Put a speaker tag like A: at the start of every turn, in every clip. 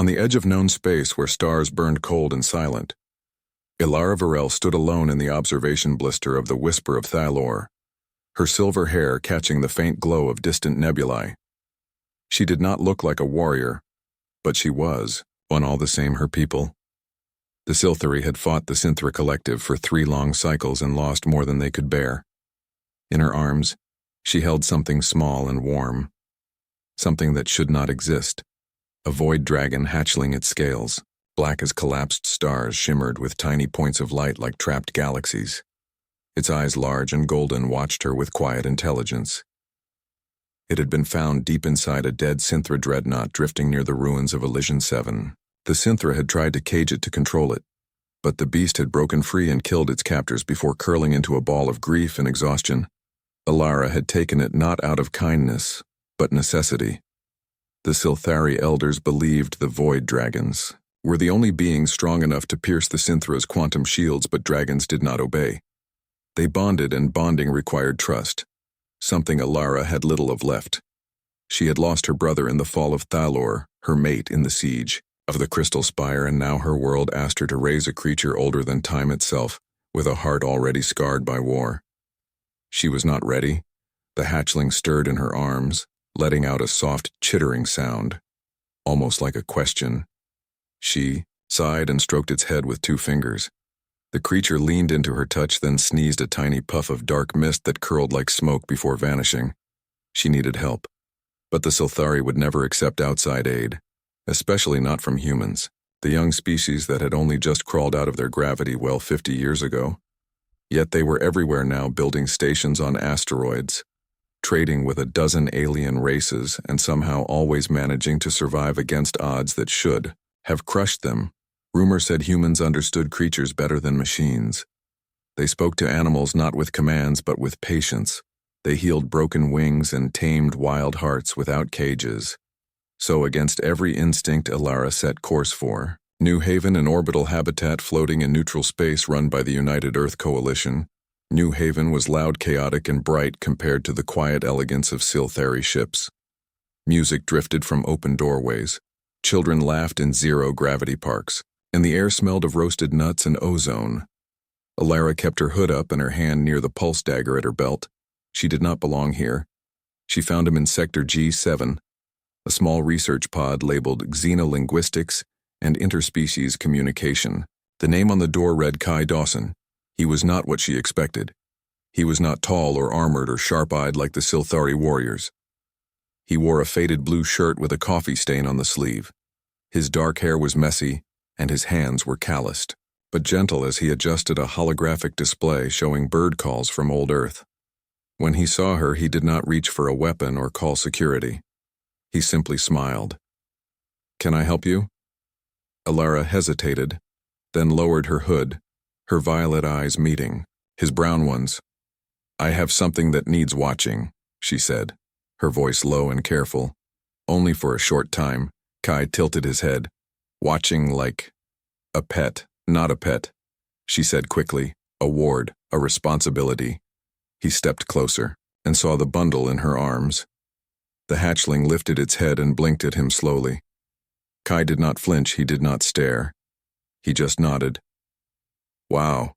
A: On the edge of known space where stars burned cold and silent, Ilara Varel stood alone in the observation blister of the Whisper of Thalor, her silver hair catching the faint glow of distant nebulae. She did not look like a warrior, but she was, on all the same, her people. The Silthari had fought the Synthra Collective for 3 long cycles and lost more than they could bear. In her arms, she held something small and warm, something that should not exist, a void dragon hatchling its scales, black as collapsed stars shimmered with tiny points of light like trapped galaxies. Its eyes, large and golden, watched her with quiet intelligence. It had been found deep inside a dead Synthra dreadnought drifting near the ruins of Elysian 7. The Synthra had tried to cage it to control it, but the beast had broken free and killed its captors before curling into a ball of grief and exhaustion. Ilara had taken it not out of kindness, but necessity. The Silthari elders believed the void dragons were the only beings strong enough to pierce the Synthra's quantum shields, but dragons did not obey. They bonded, and bonding required trust, something Ilara had little of left. She had lost her brother in the fall of Thalor, her mate in the siege of the Crystal Spire, and now her world asked her to raise a creature older than time itself, with a heart already scarred by war. She was not ready. The hatchling stirred in her arms, letting out a soft, chittering sound, almost like a question. She sighed and stroked its head with 2 fingers. The creature leaned into her touch, then sneezed a tiny puff of dark mist that curled like smoke before vanishing. She needed help, but the Silthari would never accept outside aid, especially not from humans, the young species that had only just crawled out of their gravity well 50 years ago. Yet they were everywhere now, building stations on asteroids, trading with a dozen alien races, and somehow always managing to survive against odds that should have crushed them. Rumor said humans understood creatures better than machines. They spoke to animals not with commands but with patience. They healed broken wings and tamed wild hearts without cages. So against every instinct, Ilara set course for New Haven, an orbital habitat floating in neutral space run by the United Earth Coalition. New Haven was loud, chaotic, and bright compared to the quiet elegance of Silthari ships. Music drifted from open doorways. Children laughed in zero-gravity parks, and the air smelled of roasted nuts and ozone. Ilara kept her hood up and her hand near the pulse dagger at her belt. She did not belong here. She found him in Sector G7, a small research pod labeled Xenolinguistics and Interspecies Communication. The name on the door read Kai Dawson. He was not what she expected. He was not tall or armored or sharp-eyed like the Silthari warriors. He wore a faded blue shirt with a coffee stain on the sleeve. His dark hair was messy, and his hands were calloused, but gentle as he adjusted a holographic display showing bird calls from old Earth. When he saw her, he did not reach for a weapon or call security. He simply smiled. "Can I help you?" Ilara hesitated, then lowered her hood, her violet eyes meeting his brown ones. "I have something that needs watching," she said, her voice low and careful. Only for a short time, Kai tilted his head. "Watching like a pet, not a pet," she said quickly. "A ward, a responsibility." He stepped closer and saw the bundle in her arms. The hatchling lifted its head and blinked at him slowly. Kai did not flinch, he did not stare. He just nodded. "Wow,"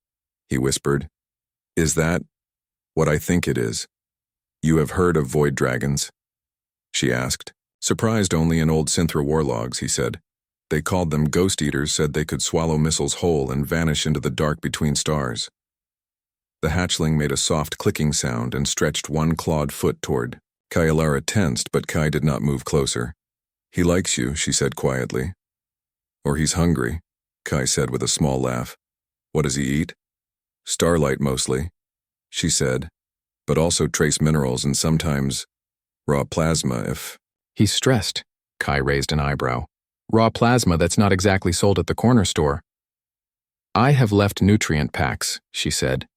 A: he whispered. "Is that what I think it is?" "You have heard of void dragons?" she asked. "Surprised only in old Synthra war logs," he said. "They called them ghost eaters, said they could swallow missiles whole and vanish into the dark between stars." The hatchling made a soft clicking sound and stretched one clawed foot toward Kai. Ilara tensed, but Kai did not move closer. "He likes you," she said quietly. "Or he's hungry," Kai said with a small laugh. "What does he eat?" "Starlight mostly," she said, "but also trace minerals and sometimes raw plasma if—"
B: "He's stressed," Kai raised an eyebrow. "Raw plasma that's not exactly sold at the corner store." "I have left nutrient packs," she said,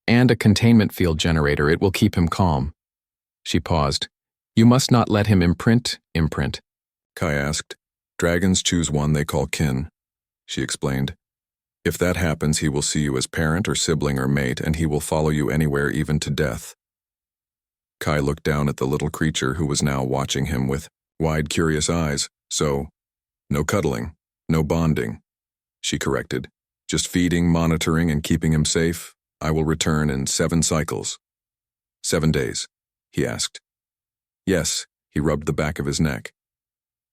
B: "and a containment field generator. It will keep him calm." She paused. "You must not let him imprint."
A: Kai asked. "Dragons choose one they call kin," she explained. "If that happens, he will see you as parent or sibling or mate, and he will follow you anywhere, even to death." Kai looked down at the little creature who was now watching him with wide, curious eyes. "So, No cuddling. No bonding, she corrected. Just feeding, monitoring, and keeping him safe. I will return in 7 cycles. 7 days, he asked. Yes, he rubbed the back of his neck.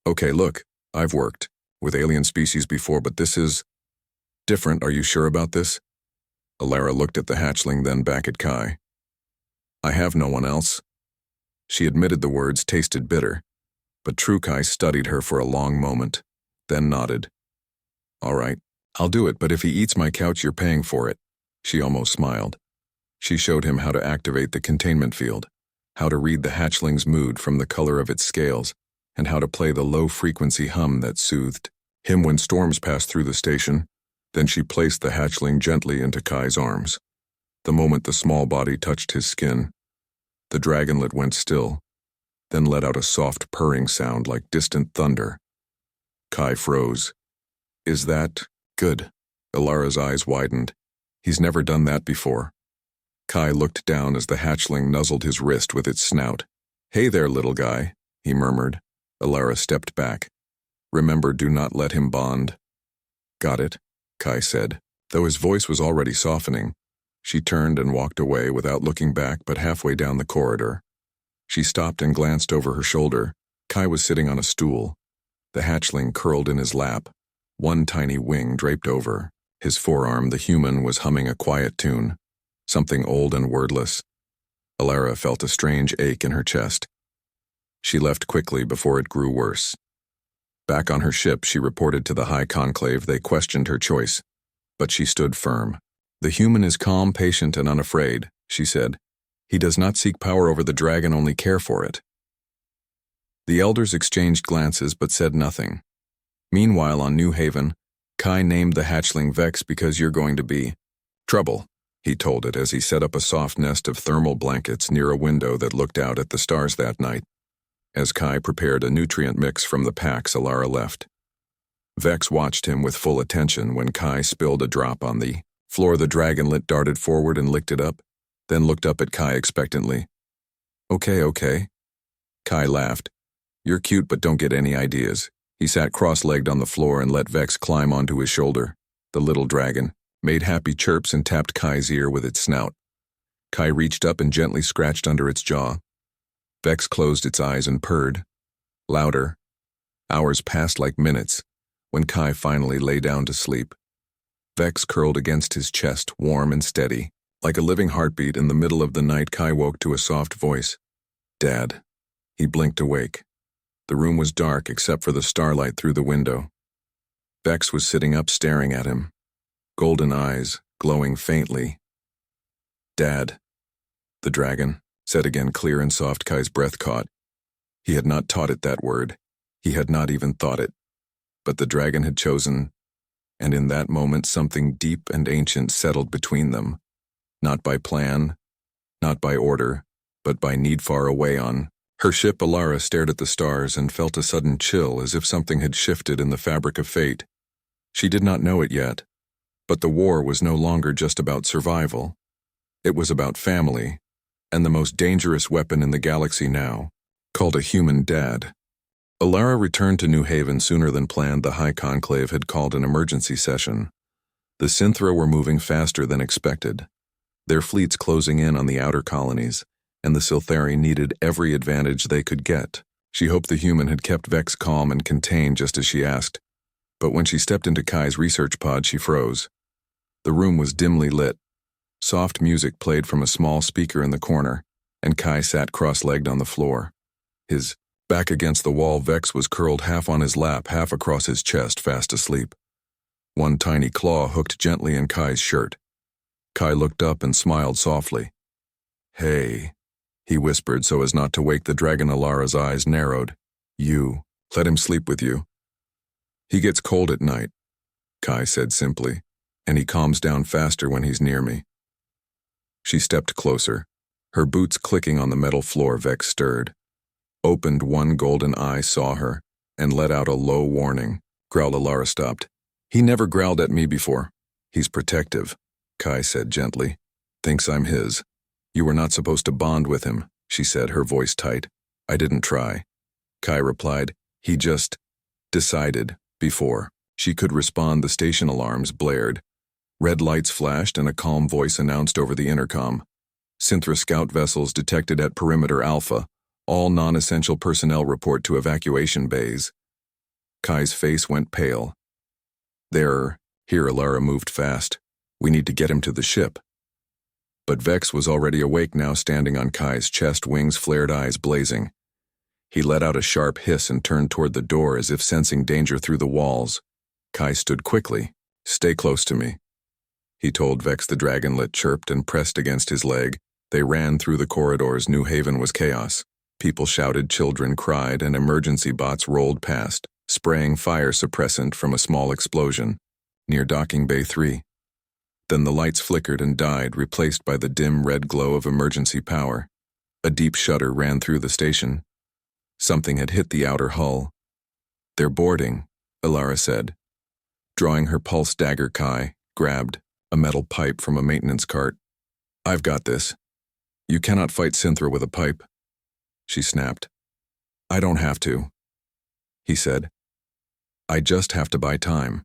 A: Okay, look, I've worked with alien species before, but this is different. Are you sure about this? Alara looked at the hatchling, then back at Kai. I have no one else. She admitted the words tasted bitter, but True Kai studied her for a long moment, then nodded. All right, I'll do it, but if he eats my couch, you're paying for it. She almost smiled. She showed him how to activate the containment field, how to read the hatchling's mood from the color of its scales, and how to play the low-frequency hum that soothed him when storms passed through the station. Then she placed the hatchling gently into Kai's arms. The moment the small body touched his skin, the dragonlet went still, then let out a soft purring sound like distant thunder. Kai froze. Is that good? Alara's eyes widened. He's never done that before. Kai looked down as the hatchling nuzzled his wrist with its snout. Hey there, little guy, he murmured. Alara stepped back. Remember, do not let him bond. Got it, Kai said. Though his voice was already softening, she turned and walked away without looking back, but halfway down the corridor. She stopped and glanced over her shoulder. Kai was sitting on a stool. The hatchling curled in his lap, one tiny wing draped over. His forearm, the human, was humming a quiet tune, something old and wordless. Alara felt a strange ache in her chest. She left quickly before it grew worse. Back on her ship, she reported to the High Conclave. They questioned her choice, but she stood firm. The human is calm, patient, and unafraid, she said. He does not seek power over the dragon, only care for it. The elders exchanged glances but said nothing. Meanwhile, on New Haven, Kai named the hatchling Vex because you're going to be trouble, he told it as he set up a soft nest of thermal blankets near a window that looked out at the stars that night. As Kai prepared a nutrient mix from the packs, Alara left. Vex watched him with full attention. When Kai spilled a drop on the floor, the dragonlet darted forward and licked it up, then looked up at Kai expectantly. Okay. Kai laughed. You're cute, but don't get any ideas. He sat cross-legged on the floor and let Vex climb onto his shoulder. The little dragon made happy chirps and tapped Kai's ear with its snout. Kai reached up and gently scratched under its jaw. Vex closed its eyes and purred. Louder. Hours passed like minutes, when Kai finally lay down to sleep. Vex curled against his chest, warm and steady. Like a living heartbeat. In the middle of the night, Kai woke to a soft voice. Dad. He blinked awake. The room was dark except for the starlight through the window. Vex was sitting up staring at him, golden eyes glowing faintly. Dad. The dragon said again, clear and soft. Kai's breath caught. He had not taught it that word. He had not even thought it. But the dragon had chosen, and in that moment something deep and ancient settled between them. Not by plan, not by order, but by need. Far away on her ship, Alara stared at the stars and felt a sudden chill, as if something had shifted in the fabric of fate. She did not know it yet, but the war was no longer just about survival. It was about family, and the most dangerous weapon in the galaxy now, called a human dad. Alara returned to New Haven sooner than planned. The High Conclave had called an emergency session. The Synthra were moving faster than expected, their fleets closing in on the outer colonies, and the Silthari needed every advantage they could get. She hoped the human had kept Vex calm and contained just as she asked, but when she stepped into Kai's research pod, she froze. The room was dimly lit. Soft music played from a small speaker in the corner, and Kai sat cross-legged on the floor. His back against the wall, Vex was curled half on his lap, half across his chest, fast asleep. One tiny claw hooked gently in Kai's shirt. Kai looked up and smiled softly. Hey, he whispered so as not to wake the dragon. Alara's eyes narrowed. You, let him sleep with you. He gets cold at night, Kai said simply, and he calms down faster when he's near me. She stepped closer, her boots clicking on the metal floor. Vex stirred, opened one golden eye, saw her, and let out a low warning. Growl. Alara stopped. He never growled at me before. He's protective, Kai said gently. Thinks I'm his. You were not supposed to bond with him, she said, her voice tight. I didn't try, Kai replied. He just decided. Before she could respond, the station alarms blared. Red lights flashed and a calm voice announced over the intercom. Synthra scout vessels detected at Perimeter Alpha. All non-essential personnel report to evacuation bays. Kai's face went pale. Here, Alara moved fast. We need to get him to the ship. But Vex was already awake now, standing on Kai's chest, wings flared, eyes blazing. He let out a sharp hiss and turned toward the door as if sensing danger through the walls. Kai stood quickly. Stay close to me, he told Vex. The dragonlet chirped and pressed against his leg. They ran through the corridors. New Haven was chaos. People shouted, children cried, and emergency bots rolled past, spraying fire suppressant from a small explosion near Docking Bay 3. Then the lights flickered and died, replaced by the dim red glow of emergency power. A deep shudder ran through the station. Something had hit the outer hull. They're boarding, Alara said. Drawing her pulse dagger, Kai grabbed a metal pipe from a maintenance cart. I've got this. You cannot fight Synthra with a pipe, she snapped. I don't have to, he said. I just have to buy time.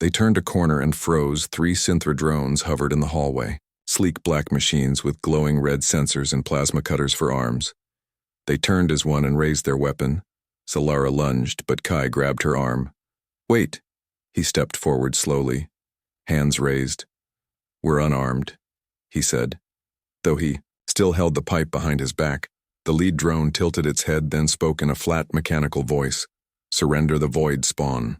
A: They turned a corner and froze. 3 Synthra drones hovered in the hallway, sleek black machines with glowing red sensors and plasma cutters for arms. They turned as one and raised their weapon. Solara lunged, but Kai grabbed her arm. Wait, he stepped forward slowly, hands raised. We're unarmed, he said. Though he still held the pipe behind his back, the lead drone tilted its head, then spoke in a flat mechanical voice. Surrender the void spawn.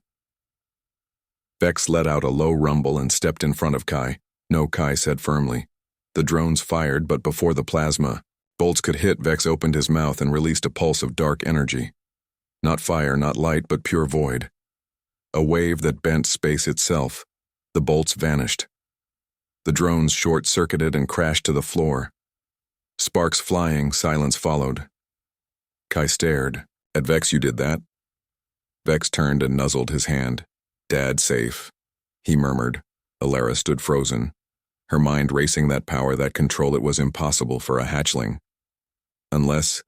A: Vex let out a low rumble and stepped in front of Kai. No, Kai said firmly. The drones fired, but before the plasma bolts could hit, Vex opened his mouth and released a pulse of dark energy. Not fire, not light, but pure void. A wave that bent space itself. The bolts vanished. The drones short-circuited and crashed to the floor. Sparks flying, silence followed. Kai stared. At Vex, you did that? Vex turned and nuzzled his hand. Dad safe, he murmured. Alara stood frozen, her mind racing. That power, that control, it was impossible for a hatchling. Unless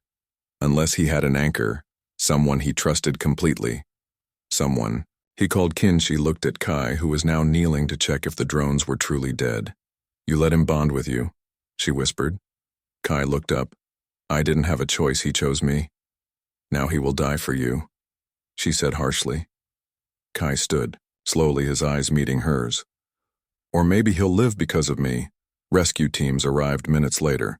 A: he had an anchor, someone he trusted completely. Someone he called kin. She looked at Kai, who was now kneeling to check if the drones were truly dead. You let him bond with you, she whispered. Kai looked up. I didn't have a choice, he chose me. Now he will die for you, she said harshly. Kai stood, slowly, his eyes meeting hers. Or maybe he'll live because of me. Rescue teams arrived minutes later.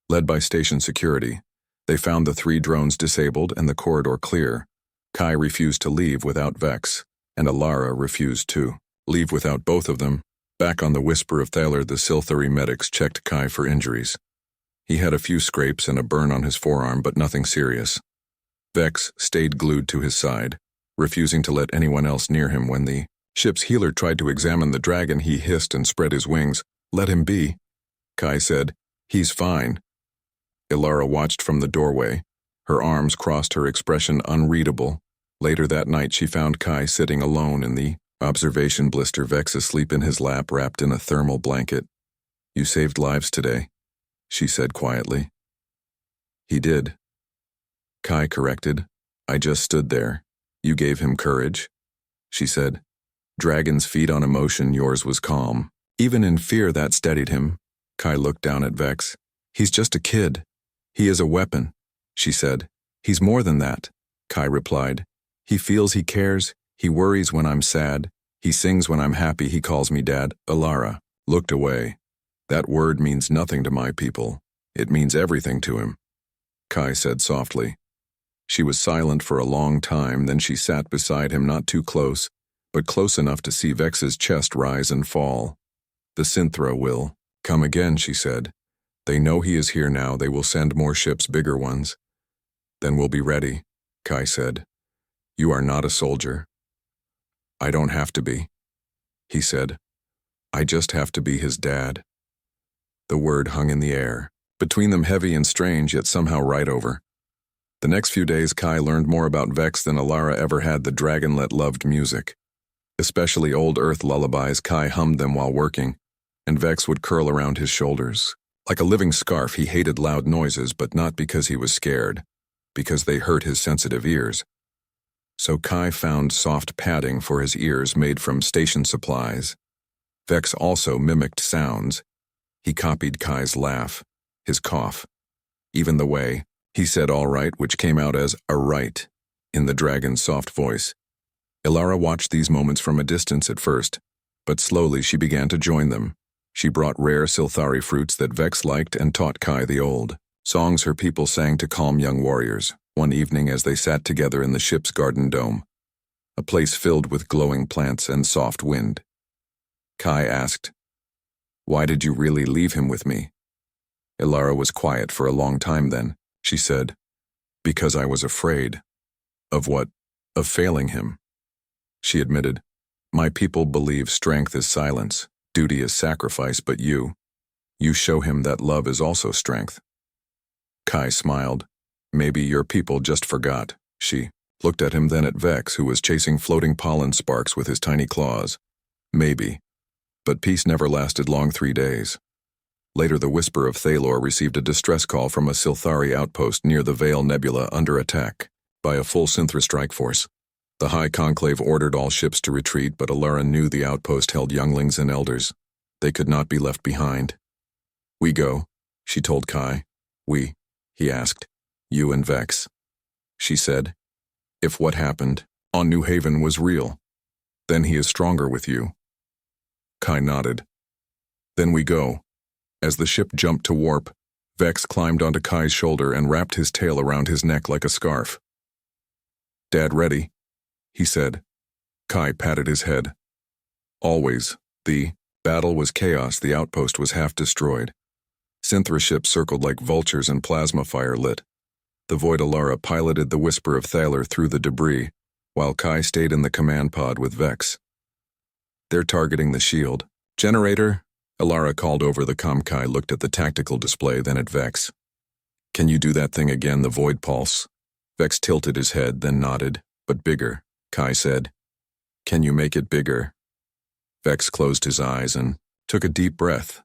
A: Led by station security, they found the 3 drones disabled and the corridor clear. Kai refused to leave without Vex, and Alara refused to leave without both of them. Back on the Whisper of Thaler, the Silthari medics checked Kai for injuries. He had a few scrapes and a burn on his forearm, but nothing serious. Vex stayed glued to his side, refusing to let anyone else near him. When the ship's healer tried to examine the dragon, he hissed and spread his wings. Let him be, Kai said. He's fine. Alara watched from the doorway, her arms crossed, her expression unreadable. Later that night, she found Kai sitting alone in the observation blister, Vex asleep in his lap, wrapped in a thermal blanket. You saved lives today, she said quietly. He did, Kai corrected. I just stood there. You gave him courage, she said. Dragons feed on emotion, yours was calm. Even in fear, that steadied him. Kai looked down at Vex. He's just a kid. He is a weapon, she said. He's more than that, Kai replied. He feels, he cares, he worries when I'm sad, he sings when I'm happy, he calls me dad. Alara looked away. That word means nothing to my people. It means everything to him, Kai said softly. She was silent for a long time, then she sat beside him, not too close, but close enough to see Vex's chest rise and fall. The Synthra will come again, she said. They know he is here now. They will send more ships, bigger ones. Then we'll be ready, Kai said. You are not a soldier. I don't have to be, he said. I just have to be his dad. The word hung in the air, between them, heavy and strange, yet somehow right over. The next few days, Kai learned more about Vex than Alara ever had. The dragonlet loved music, especially old Earth lullabies. Kai hummed them while working, and Vex would curl around his shoulders. Like a living scarf, he hated loud noises, but not because he was scared, because they hurt his sensitive ears. So Kai found soft padding for his ears made from station supplies. Vex also mimicked sounds. He copied Kai's laugh, his cough, even the way he said all right, which came out as a right in the dragon's soft voice. Ilara watched these moments from a distance at first, but slowly she began to join them. She brought rare Silthari fruits that Vex liked and taught Kai the old songs her people sang to calm young warriors, one evening as they sat together in the ship's garden dome, a place filled with glowing plants and soft wind. Kai asked, "Why did you really leave him with me?" Ilara was quiet for a long time then. She said, "Because I was afraid." "Of what?" "Of failing him." She admitted, "My people believe strength is silence, duty is sacrifice, but you show him that love is also strength." Kai smiled. "Maybe your people just forgot." She looked at him, then at Vex, who was chasing floating pollen sparks with his tiny claws. "Maybe. But peace never lasted long. 3 days. Later, the Whisper of Thalor received a distress call from a Silthari outpost near the Veil Nebula under attack by a full Synthra strike force. The High Conclave ordered all ships to retreat, but Ilara knew the outpost held younglings and elders. They could not be left behind. "We go," she told Kai. "We?" he asked. "You and Vex." She said, "If what happened on New Haven was real, then he is stronger with you." Kai nodded. "Then we go." As the ship jumped to warp, Vex climbed onto Kai's shoulder and wrapped his tail around his neck like a scarf. "Dad ready?" he said. Kai patted his head. "Always." The battle was chaos. The outpost was half destroyed. Synthra ships circled like vultures and plasma fire lit. The Void Ilara piloted the Whisper of Thaler through the debris, while Kai stayed in the command pod with Vex. "They're targeting the shield. Generator," Ilara called over the comm. Kai looked at the tactical display, then at Vex. "Can you do that thing again, the Void Pulse?" Vex tilted his head, then nodded. "But bigger," Kai said. "Can you make it bigger?" Vex closed his eyes and took a deep breath.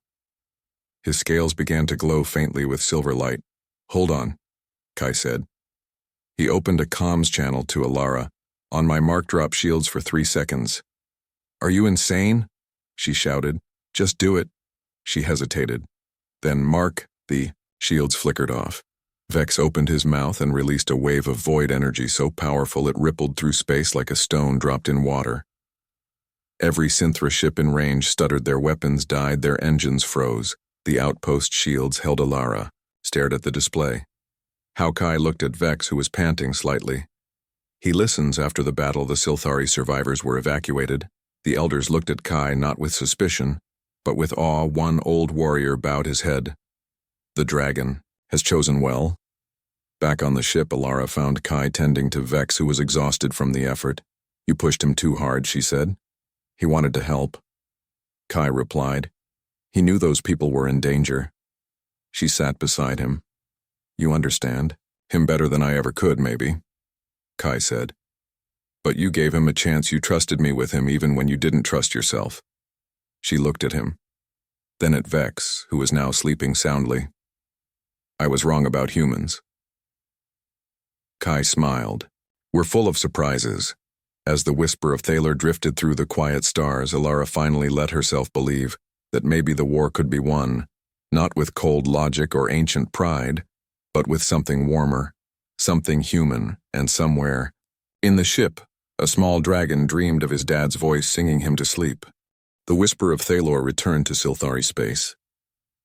A: His scales began to glow faintly with silver light. "Hold on," Kai said. He opened a comms channel to Ilara. "On my mark, drop shields for 3 seconds. "Are you insane?" she shouted. "Just do it." She hesitated. Then mark. The shields flickered off. Vex opened his mouth and released a wave of void energy so powerful it rippled through space like a stone dropped in water. Every Synthra ship in range stuttered, their weapons died, their engines froze. The outpost shields held. Ilara stared at the display. Kai looked at Vex, who was panting slightly. "He listens." After the battle, the Silthari survivors were evacuated. The elders looked at Kai not with suspicion, but with awe. One old warrior bowed his head. "The dragon has chosen well." Back on the ship, Ilara found Kai tending to Vex, who was exhausted from the effort. "You pushed him too hard," she said. "He wanted to help." Kai replied. "He knew those people were in danger." She sat beside him. "You understand him better than I ever could, maybe," Kai said. "But you gave him a chance. You trusted me with him even when you didn't trust yourself." She looked at him, then at Vex, who was now sleeping soundly. "I was wrong about humans." Kai smiled. "We're full of surprises." As the Whisper of Thaler drifted through the quiet stars, Ilara finally let herself believe that maybe the war could be won, not with cold logic or ancient pride, but with something warmer, something human, and somewhere in the ship, a small dragon dreamed of his dad's voice singing him to sleep. The Whisper of Thalor returned to Silthari space,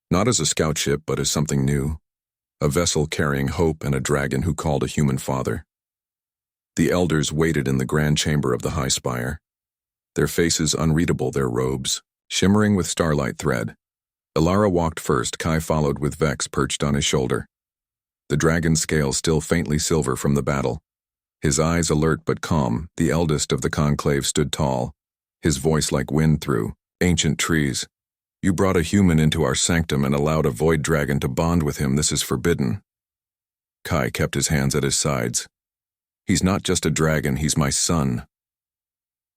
A: not as a scout ship, but as something new, a vessel carrying hope and a dragon who called a human father. The elders waited in the grand chamber of the high spire, their faces unreadable, their robes shimmering with starlight thread. Ilara walked first. Kai followed with Vex perched on his shoulder, the dragon's scales still faintly silver from the battle. His eyes alert but calm, the eldest of the conclave stood tall, his voice like wind through ancient trees. "You brought a human into our sanctum and allowed a void dragon to bond with him. This is forbidden." Kai kept his hands at his sides. "He's not just a dragon, he's my son."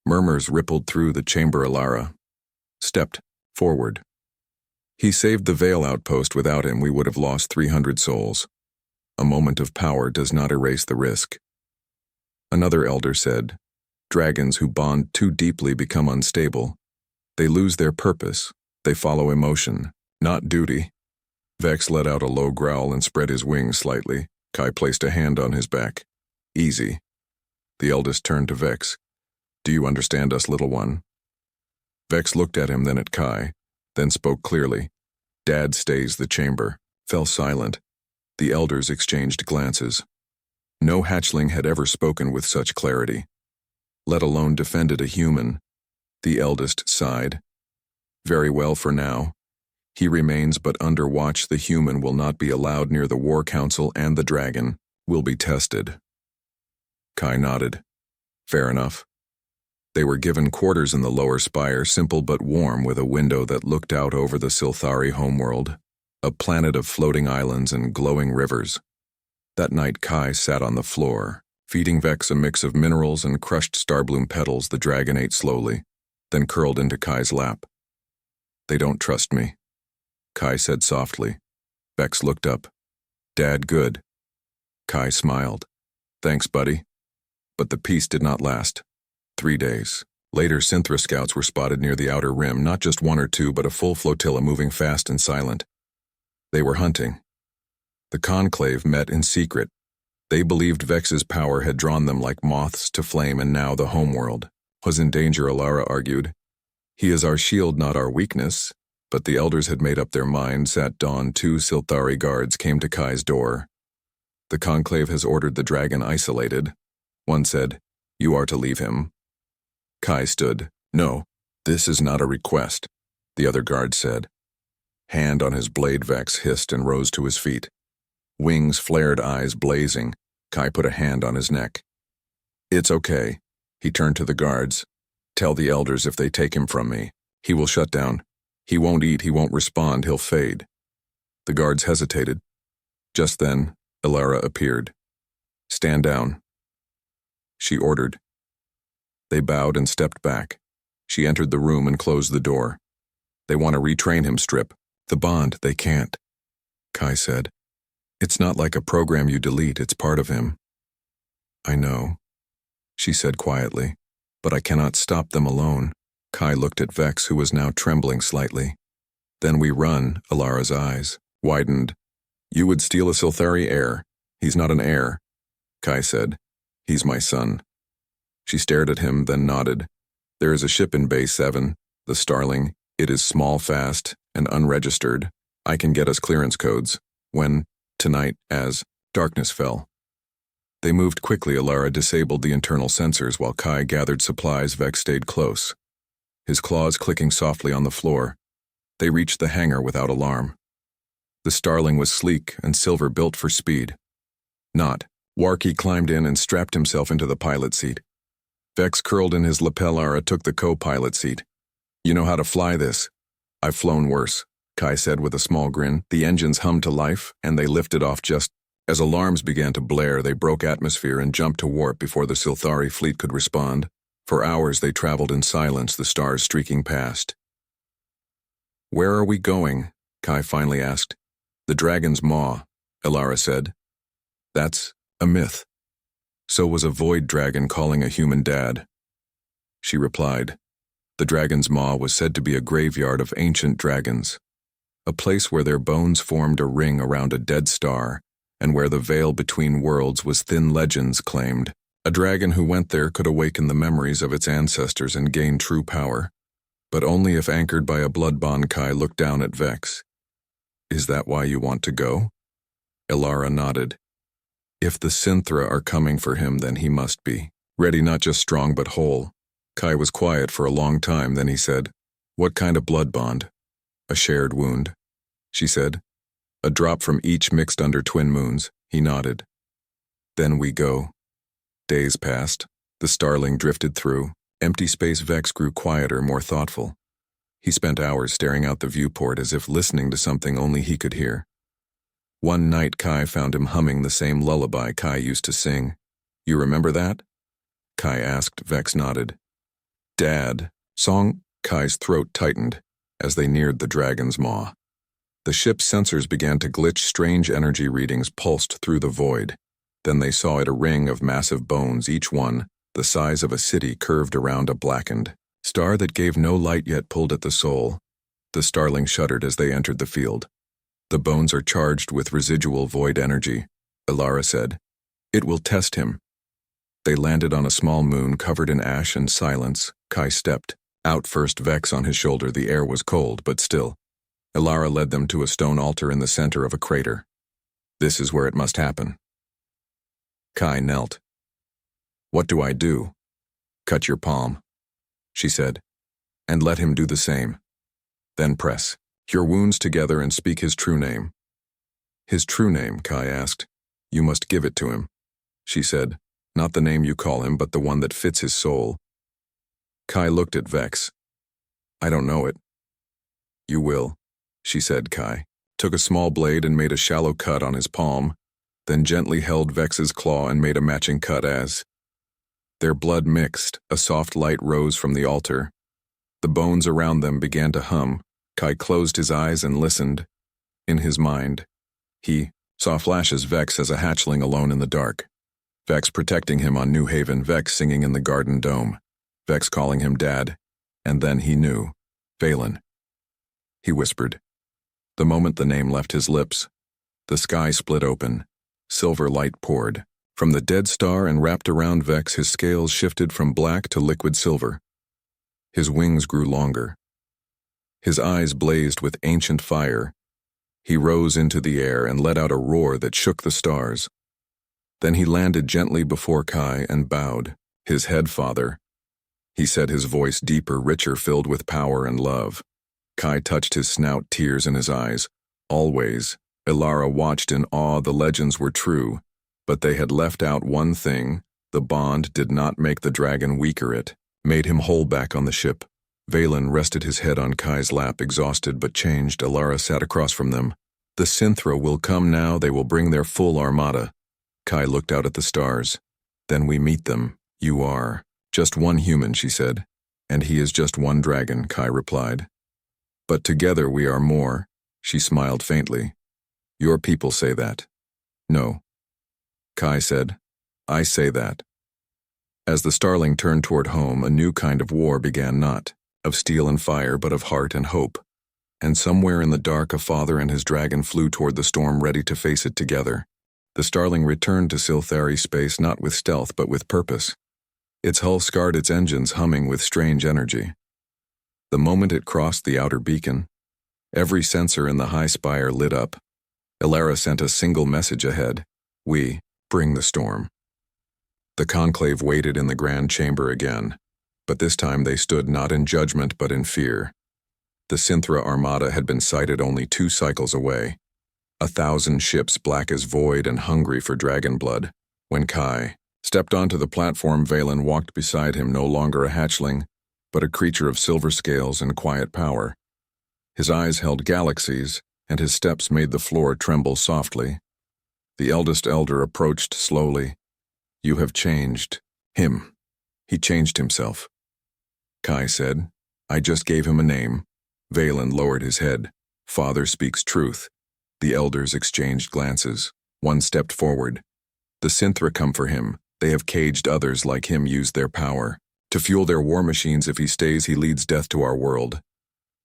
A: Murmurs rippled through the chamber. Ilara stepped forward. "He saved the Veil outpost. Without him, we would have lost 300 souls. A moment of power does not erase the risk." Another elder said, "Dragons who bond too deeply become unstable. They lose their purpose. They follow emotion, not duty." Vex let out a low growl and spread his wings slightly. Kai placed a hand on his back. "Easy." The eldest turned to Vex. "Do you understand us, little one?" Vex looked at him, then at Kai, then spoke clearly. "Dad stays the chamber." Fell silent. The elders exchanged glances. No hatchling had ever spoken with such clarity, let alone defended a human. The eldest sighed. "Very well for now. He remains, but under watch. The human will not be allowed near the War Council, and the dragon will be tested." Kai nodded. "Fair enough." They were given quarters in the lower spire, simple but warm, with a window that looked out over the Silthari homeworld, a planet of floating islands and glowing rivers. That night Kai sat on the floor, feeding Vex a mix of minerals and crushed starbloom petals. The dragon ate slowly, then curled into Kai's lap. "They don't trust me," Kai said softly. Vex looked up. "Dad, good." Kai smiled. "Thanks, buddy." But the peace did not last. 3 days. Later, Synthra scouts were spotted near the outer rim, not just one or two, but a full flotilla moving fast and silent. They were hunting. The conclave met in secret. They believed Vex's power had drawn them like moths to flame, and now the homeworld was in danger, Alara argued. "He is our shield, not our weakness." But the elders had made up their minds. At dawn, 2 Silthari guards came to Kai's door. "The conclave has ordered the dragon isolated." One said, "You are to leave him." Kai stood. "No, this is not a request," the other guard said. Hand on his blade, Vex hissed and rose to his feet. Wings flared, eyes blazing. Kai put a hand on his neck. "It's okay." He turned to the guards. "Tell the elders if they take him from me, he will shut down. He won't eat, he won't respond, he'll fade." The guards hesitated. Just then, Ilara appeared. "Stand down," she ordered. They bowed and stepped back. She entered the room and closed the door. "They want to retrain him, Strip. The bond, they can't," Kai said. "It's not like a program you delete, it's part of him." "I know," she said quietly, "but I cannot stop them alone." Kai looked at Vex, who was now trembling slightly. "Then we run," Alara's eyes widened. "You would steal a Silthari heir. He's not an heir," Kai said. "He's my son." She stared at him, then nodded. "There is a ship in Bay 7, the Starling. It is small, fast, and unregistered. I can get us clearance codes. When? Tonight, as darkness fell." They moved quickly. Alara disabled the internal sensors while Kai gathered supplies. Vex stayed close, his claws clicking softly on the floor. They reached the hangar without alarm. The Starling was sleek and silver, built for speed. Not. Warky climbed in and strapped himself into the pilot seat. Vex curled in his lapel. Alara took the co-pilot seat. "You know how to fly this." "I've flown worse," Kai said with a small grin. The engines hummed to life, and they lifted off just as alarms began to blare. They broke atmosphere and jumped to warp before the Silthari fleet could respond. For hours they traveled in silence, the stars streaking past. "Where are we going?" Kai finally asked. "The dragon's maw," Ilara said. "That's a myth. So was a void dragon calling a human dad." She replied. The dragon's maw was said to be a graveyard of ancient dragons, a place where their bones formed a ring around a dead star, and where the veil between worlds was thin, legends claimed. A dragon who went there could awaken the memories of its ancestors and gain true power, but only if anchored by a blood bond. Kai looked down at Vex. "Is that why you want to go?" Ilara nodded. "If the Synthra are coming for him, then he must be ready, not just strong but whole." Kai was quiet for a long time, then he said, "What kind of blood bond?" "A shared wound," she said. "A drop from each mixed under twin moons." He nodded. "Then we go." Days passed. The Starling drifted through. Empty space. Vex grew quieter, more thoughtful. He spent hours staring out the viewport as if listening to something only he could hear. One night Kai found him humming the same lullaby Kai used to sing. "You remember that?" Kai asked. Vex nodded. "Dad, song?" Kai's throat tightened as they neared the dragon's maw. The ship's sensors began to glitch. Strange energy readings pulsed through the void. Then they saw it, a ring of massive bones, each one the size of a city, curved around a blackened star that gave no light yet pulled at the soul. The starling shuddered as they entered the field. The bones are charged with residual void energy, Ilara said. It will test him. They landed on a small moon covered in ash and silence. Kai stepped out first, Vex on his shoulder. The air was cold, but still. Ilara led them to a stone altar in the center of a crater. This is where it must happen. Kai knelt. What do I do? Cut your palm, she said, and let him do the same. Then press your wounds together and speak his true name. His true name, Kai asked. You must give it to him, she said. Not the name you call him, but the one that fits his soul. Kai looked at Vex. I don't know it. You will, she said. Kai took a small blade and made a shallow cut on his palm, then gently held Vex's claw and made a matching cut as their blood mixed. A soft light rose from the altar. The bones around them began to hum. Kai closed his eyes and listened. In his mind, he saw flashes: Vex as a hatchling alone in the dark, Vex protecting him on New Haven, Vex singing in the garden dome, Vex calling him Dad, and then he knew. Valen, he whispered. The moment the name left his lips, the sky split open. Silver light poured from the dead star and wrapped around Vex. His scales shifted from black to liquid silver. His wings grew longer. His eyes blazed with ancient fire. He rose into the air and let out a roar that shook the stars. Then he landed gently before Kai and bowed. His head, Father, he said, his voice deeper, richer, filled with power and love. Kai touched his snout, tears in his eyes. Always, Ilara watched in awe. The legends were true, but they had left out one thing. The bond did not make the dragon weaker, it made him whole back on the ship. Valen rested his head on Kai's lap, exhausted but changed. Ilara sat across from them. The Synthra will come now. They will bring their full armada. Kai looked out at the stars. Then we meet them. You are just one human, she said. And he is just one dragon, Kai replied. But together we are more, she smiled faintly. Your people say that. No. Kai said, I say that. As the starling turned toward home, a new kind of war began, not of steel and fire, but of heart and hope. And somewhere in the dark, a father and his dragon flew toward the storm, ready to face it together. The starling returned to Silthari space, not with stealth, but with purpose. Its hull scarred, its engines humming with strange energy. The moment it crossed the outer beacon, every sensor in the high spire lit up. Ilara sent a single message ahead. We bring the storm. The conclave waited in the grand chamber again, but this time they stood not in judgment but in fear. The Synthra armada had been sighted only 2 cycles away. 1,000 ships, black as void and hungry for dragon blood. When Kai stepped onto the platform, Valen walked beside him, no longer a hatchling, but a creature of silver scales and quiet power. His eyes held galaxies, and his steps made the floor tremble softly. The eldest elder approached slowly. You have changed him. He changed himself. Kai said, I just gave him a name. Valen lowered his head. Father speaks truth. The elders exchanged glances. One stepped forward. The Synthra come for him. They have caged others like him, used their power to fuel their war machines. If he stays, he leads death to our world.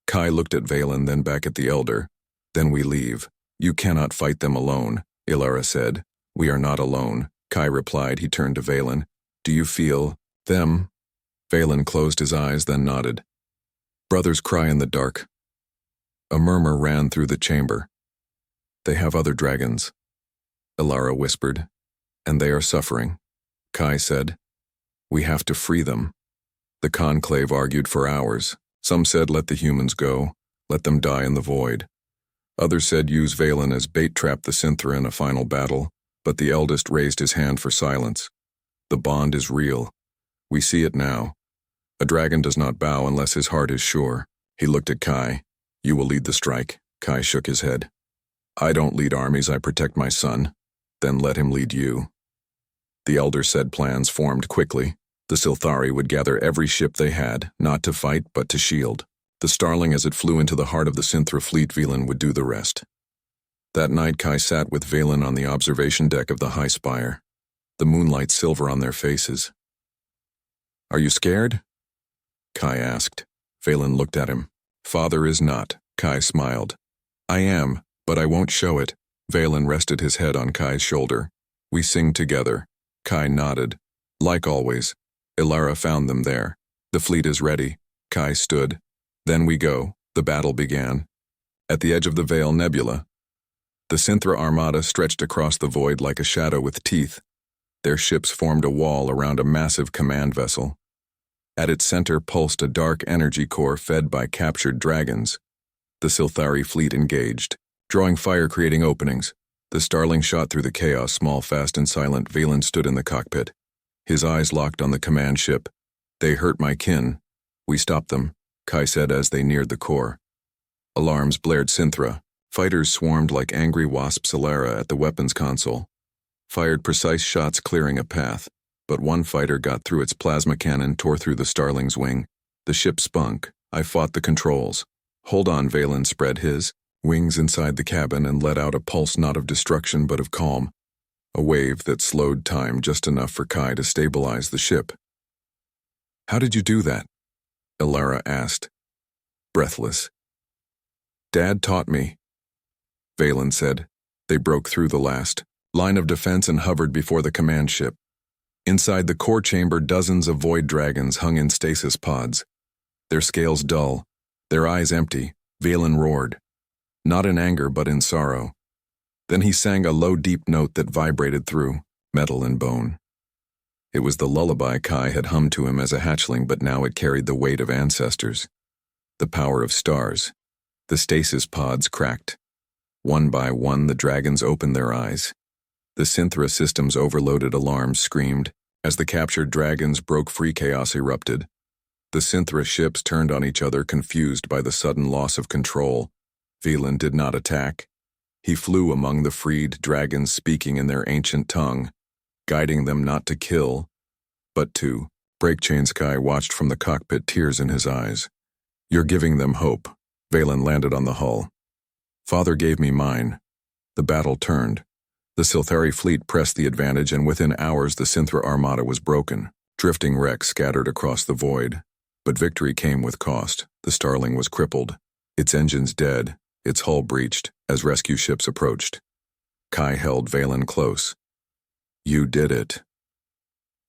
A: Kai looked at Valen, then back at the elder. Then we leave. You cannot fight them alone, Ilara said. We are not alone, Kai replied. He turned to Valen. Do you feel them? Valen closed his eyes, then nodded. Brothers cry in the dark. A murmur ran through the chamber. They have other dragons, Ilara whispered, and they are suffering. Kai said, we have to free them. The conclave argued for hours. Some said let the humans go, let them die in the void. Others said use Valen as bait, trap the Synthra in a final battle, but the eldest raised his hand for silence. The bond is real. We see it now. A dragon does not bow unless his heart is sure. He looked at Kai. You will lead the strike. Kai shook his head. I don't lead armies, I protect my son. Then let him lead you. The elder said plans formed quickly. The Silthari would gather every ship they had, not to fight, but to shield. The Starling, as it flew into the heart of the Synthra fleet, Valen would do the rest. That night, Kai sat with Valen on the observation deck of the High Spire. the moonlight silver on their faces. "Are you scared?" Kai asked. Valen looked at him. "Father is not," Kai smiled. "I am, but I won't show it." Valen rested his head on Kai's shoulder. "We sing together." Kai nodded. "Like always. Ilara found them there. The fleet is ready." Kai stood. "Then we go." The battle began. At the edge of the Veil Nebula, the Synthra Armada stretched across the void like a shadow with teeth. Their ships formed a wall around a massive command vessel. At its center pulsed a dark energy core fed by captured dragons. The Silthari fleet engaged, drawing fire, creating openings. The starling shot through the chaos, small, fast, and silent. Valen stood in the cockpit. His eyes locked on the command ship. "They hurt my kin." "We stopped them," Kai said as they neared the core. Alarms blared Synthra. Fighters swarmed like angry wasps. Ilara at the weapons console fired precise shots, clearing a path, but one fighter got through. Its plasma cannon tore through the Starling's wing. The ship spunk. I fought the controls. "Hold on." Valen spread his wings inside the cabin and let out a pulse, not of destruction but of calm, a wave that slowed time just enough for Kai to stabilize the ship. "How did you do that?" Ilara asked, breathless. "Dad taught me," Valen said. They broke through the last line of defense and hovered before the command ship. Inside the core chamber, dozens of void dragons hung in stasis pods, their scales dull, their eyes empty. Valen roared, not in anger but in sorrow. Then he sang a low, deep note that vibrated through metal and bone. It was the lullaby Kai had hummed to him as a hatchling, but now it carried the weight of ancestors, the power of stars. The stasis pods cracked. One by one, the dragons opened their eyes. The Synthra systems overloaded. Alarms screamed. As the captured dragons broke free, chaos erupted. The Synthra ships turned on each other, confused by the sudden loss of control. Valen did not attack. He flew among the freed dragons, speaking in their ancient tongue, guiding them not to kill, but to break chains. Kai watched from the cockpit, tears in his eyes. "You're giving them hope." Valen landed on the hull. "Father gave me mine." The battle turned. The Silthari fleet pressed the advantage, and within hours the Synthra Armada was broken. Drifting wrecks scattered across the void. But victory came with cost. The Starling was crippled, its engines dead, its hull breached as rescue ships approached. Kai held Valen close. "You did it."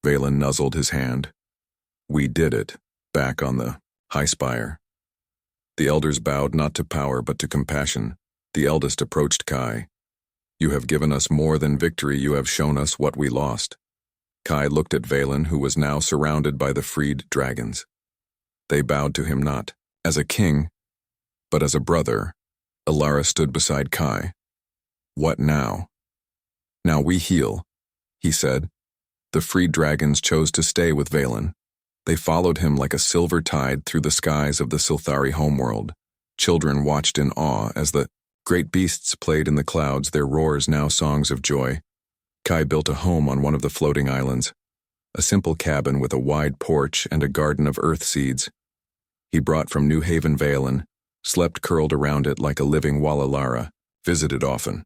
A: Valen nuzzled his hand. "We did it," back on the high spire. The elders bowed, not to power but to compassion. The eldest approached Kai. "You have given us more than victory. You have shown us what we lost." Kai looked at Valen, who was now surrounded by the freed dragons. They bowed to him not as a king, but as a brother. Ilara stood beside Kai. "What now?" "Now we heal," he said. The freed dragons chose to stay with Valen. They followed him like a silver tide through the skies of the Silthari homeworld. Children watched in awe as the great beasts played in the clouds, their roars now songs of joy. Kai built a home on one of the floating islands, a simple cabin with a wide porch and a garden of earth seeds. He brought from New Haven Valen, slept curled around it like a living wall. Ilara visited often.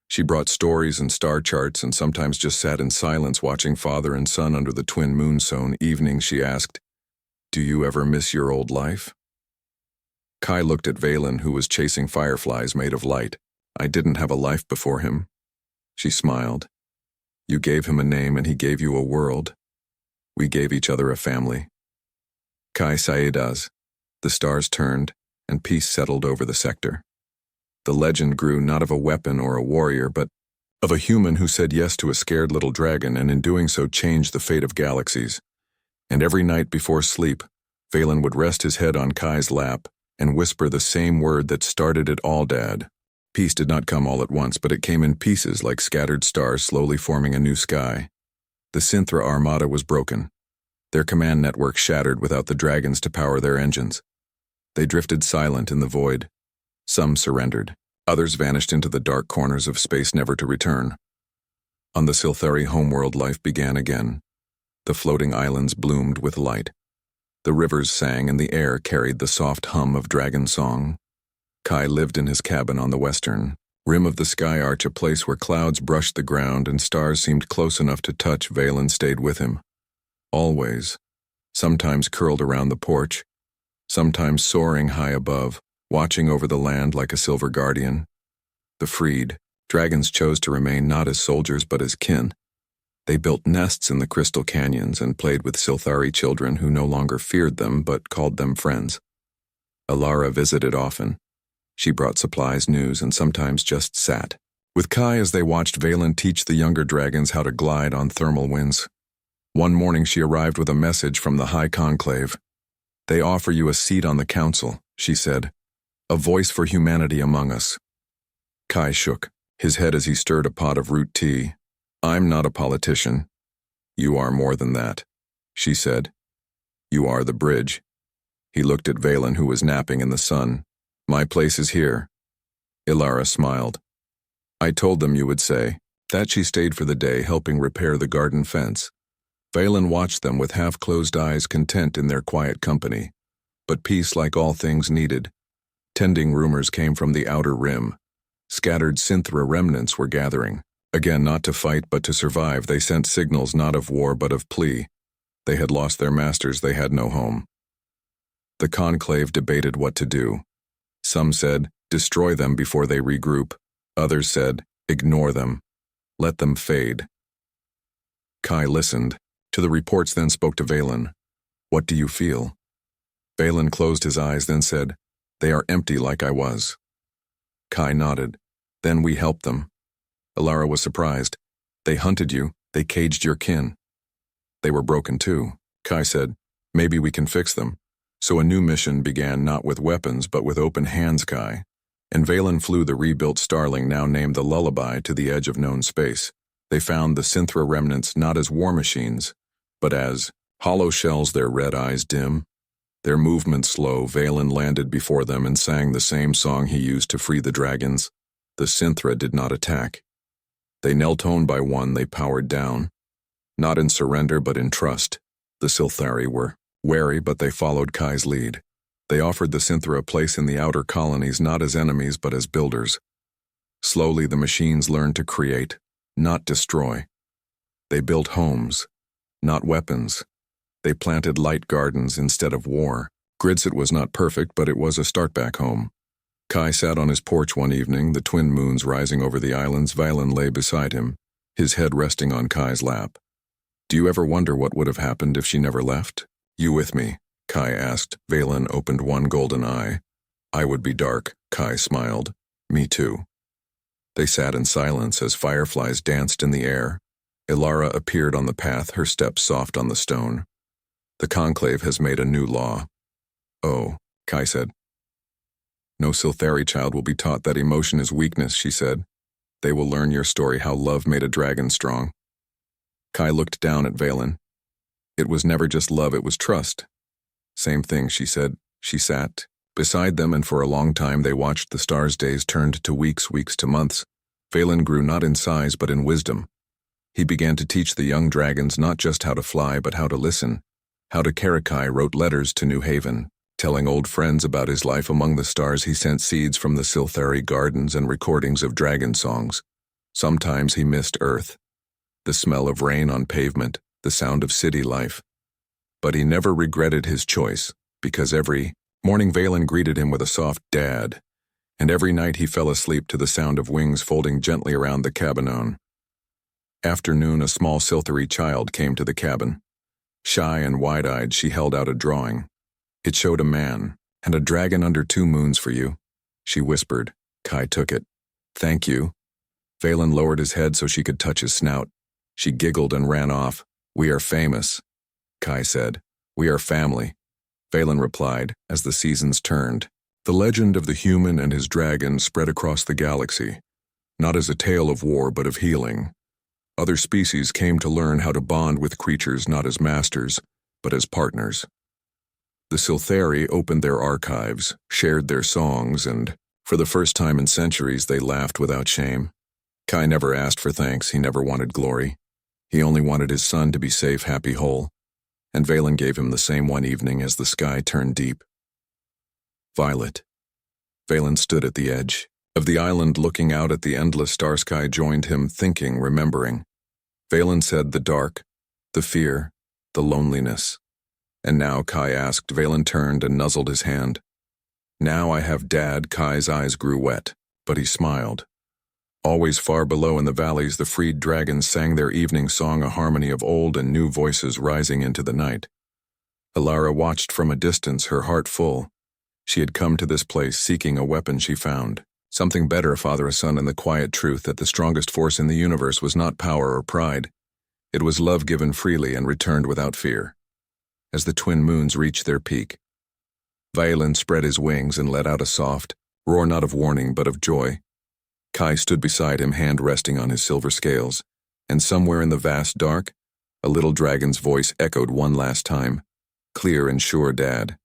A: She brought stories and star charts and sometimes just sat in silence watching father and son under the twin moonstone. Evenings she asked, "Do you ever miss your old life?" Kai looked at Valen, who was chasing fireflies made of light. "I didn't have a life before him." She smiled. "You gave him a name and he gave you a world. We gave each other a family." Kai Saidas. The stars turned, and peace settled over the sector. The legend grew not of a weapon or a warrior, but of a human who said yes to a scared little dragon, and in doing so changed the fate of galaxies. And every night before sleep, Valen would rest his head on Kai's lap and whisper the same word that started it all, "Dad." Peace did not come all at once, but it came in pieces like scattered stars slowly forming a new sky. The Synthra Armada was broken, their command network shattered without the dragons to power their engines. They drifted silent in the void. Some surrendered, others vanished into the dark corners of space, never to return. On the Silthari homeworld, life began again. The floating islands bloomed with light. The rivers sang and the air carried the soft hum of dragon song. Kai lived in his cabin on the western Rim of the sky arch, a place where clouds brushed the ground and stars seemed close enough to touch. Valen stayed with him. Always. Sometimes curled around the porch, sometimes soaring high above, watching over the land like a silver guardian. The freed, dragons chose to remain not as soldiers but as kin. They built nests in the crystal canyons and played with Silthari children who no longer feared them but called them friends. Alara visited often. She brought supplies, news, and sometimes just sat with Kai as they watched Valen teach the younger dragons how to glide on thermal winds. One morning she arrived with a message from the High Conclave. "They offer you a seat on the council," she said. "A voice for humanity among us." Kai shook his head as he stirred a pot of root tea. "I'm not a politician." "You are more than that," she said. "You are the bridge." He looked at Valen, who was napping in the sun. "My place is here." Ilara smiled. "I told them you would say." That she stayed for the day, helping repair the garden fence. Valen watched them with half-closed eyes, content in their quiet company. But peace, like all things, needed. Tending rumors came from the outer rim. Scattered Synthra remnants were gathering. Again, not to fight but to survive, they sent signals not of war but of plea. They had lost their masters, they had no home. The conclave debated what to do. Some said, destroy them before they regroup. Others said, ignore them. Let them fade. Kai listened to the reports, then spoke to Valen. "What do you feel?" Valen closed his eyes, then said, "They are empty like I was." Kai nodded. "Then we helped them." Alara was surprised. "They hunted you, they caged your kin." "They were broken too," Kai said. "Maybe we can fix them." So a new mission began, not with weapons but with open hands, Kai. And Valen flew the rebuilt Starling, now named the Lullaby, to the edge of known space. They found the Synthra remnants not as war machines, but as hollow shells, their red eyes dim, their movements slow. Valen landed before them and sang the same song he used to free the dragons. The Synthra did not attack. They knelt one by one, they powered down. Not in surrender but in trust. The Silthari were wary, but they followed Kai's lead. They offered the Synthra a place in the outer colonies, not as enemies but as builders. Slowly the machines learned to create, not destroy. They built homes, not weapons. They planted light gardens instead of war. Gridsit was not perfect, but it was a start-back home. Kai sat on his porch one evening, the twin moons rising over the islands. Valen lay beside him, his head resting on Kai's lap. "Do you ever wonder what would have happened if she never left?" "You with me?" Kai asked. Valen opened one golden eye. "I would be dark," Kai smiled. "Me too." They sat in silence as fireflies danced in the air. Ilara appeared on the path, her steps soft on the stone. "The conclave has made a new law." "Oh," Kai said. "No Silthari child will be taught that emotion is weakness," she said. "They will learn your story, how love made a dragon strong." Kai looked down at Valen. "It was never just love, it was trust." "Same thing," she said. She sat beside them, and for a long time they watched the stars. Days turned to weeks, weeks to months. Valen grew not in size but in wisdom. He began to teach the young dragons not just how to fly but how to listen, how to care. Kai wrote letters to New Haven, telling old friends about his life among the stars. He sent seeds from the Silthari gardens and recordings of dragon songs. Sometimes he missed Earth, the smell of rain on pavement, the sound of city life. But he never regretted his choice, because every morning Valen greeted him with a soft "Dad," and every night he fell asleep to the sound of wings folding gently around the cabanon. After noon, a small Silthari child came to the cabin. Shy and wide-eyed, she held out a drawing. It showed a man, and a dragon under 2 moons for you, she whispered. Kai took it. "Thank you." Valen lowered his head so she could touch his snout. She giggled and ran off. "We are famous," Kai said. "We are family," Valen replied as the seasons turned. The legend of the human and his dragon spread across the galaxy, not as a tale of war but of healing. Other species came to learn how to bond with creatures not as masters, but as partners. The Silthari opened their archives, shared their songs, and, for the first time in centuries, they laughed without shame. Kai never asked for thanks, he never wanted glory. He only wanted his son to be safe, happy, whole. And Valen gave him the same one evening as the sky turned deep. Violet. Valen stood at the edge. of the island looking out at the endless star sky joined him, thinking, remembering. Valen said the dark, the fear, the loneliness. And now, Kai asked. Valen turned and nuzzled his hand. Now I have Dad. Kai's eyes grew wet, but he smiled. Always far below in the valleys, the freed dragons sang their evening song, a harmony of old and new voices rising into the night. Elara watched from a distance, her heart full. She had come to this place seeking a weapon she found. Something better, a father, a son, and the quiet truth that the strongest force in the universe was not power or pride. It was love given freely and returned without fear. As the twin moons reached their peak, Valen spread his wings and let out a soft roar, not of warning but of joy. Kai stood beside him, hand resting on his silver scales, and somewhere in the vast dark, a little dragon's voice echoed one last time, clear and sure, Dad.